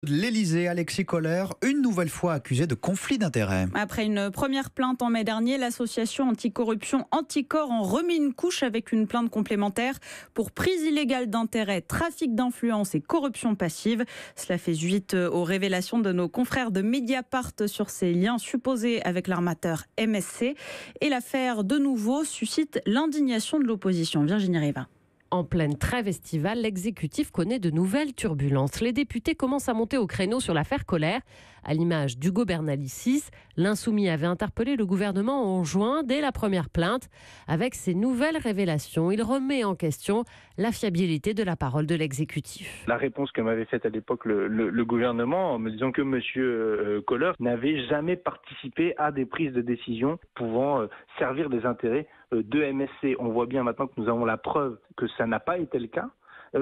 L'Élysée, Alexis Kohler, une nouvelle fois accusé de conflit d'intérêts. Après une première plainte en mai dernier, l'association anticorruption Anticor en remet une couche avec une plainte complémentaire pour prise illégale d'intérêts, trafic d'influence et corruption passive. Cela fait suite aux révélations de nos confrères de Mediapart sur ces liens supposés avec l'armateur MSC. Et l'affaire, de nouveau, suscite l'indignation de l'opposition. Virginie Riva. En pleine trêve estivale, l'exécutif connaît de nouvelles turbulences. Les députés commencent à monter au créneau sur l'affaire Kohler. À l'image d'Hugo Bernalicis, l'insoumis avait interpellé le gouvernement en juin dès la première plainte. Avec ces nouvelles révélations, il remet en question la fiabilité de la parole de l'exécutif. La réponse que m'avait faite à l'époque le gouvernement en me disant que M. Kohler n'avait jamais participé à des prises de décision pouvant servir des intérêts de MSC. On voit bien maintenant que nous avons la preuve que ça n'a pas été le cas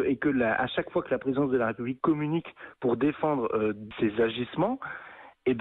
et que à chaque fois que la présidence de la République communique pour défendre ses agissements,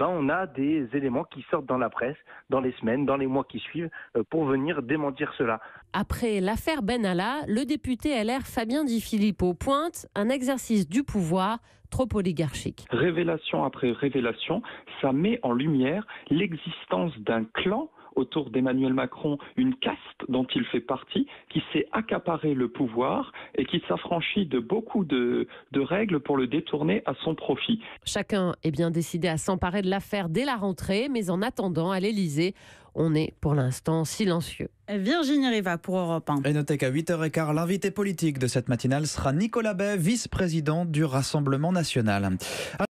on a des éléments qui sortent dans la presse, dans les semaines, dans les mois qui suivent, pour venir démentir cela. Après l'affaire Benalla, le député LR Fabien Di Filippo pointe un exercice du pouvoir trop oligarchique. Révélation après révélation, ça met en lumière l'existence d'un clan autour d'Emmanuel Macron, une caste dont il fait partie, qui s'est accaparé le pouvoir et qui s'affranchit de beaucoup de règles pour le détourner à son profit. Chacun est bien décidé à s'emparer de l'affaire dès la rentrée, mais en attendant, à l'Élysée, on est pour l'instant silencieux. Virginie Riva pour Europe 1. Et notez qu'à 8h15, l'invité politique de cette matinale sera Nicolas Bay, vice-président du Rassemblement national.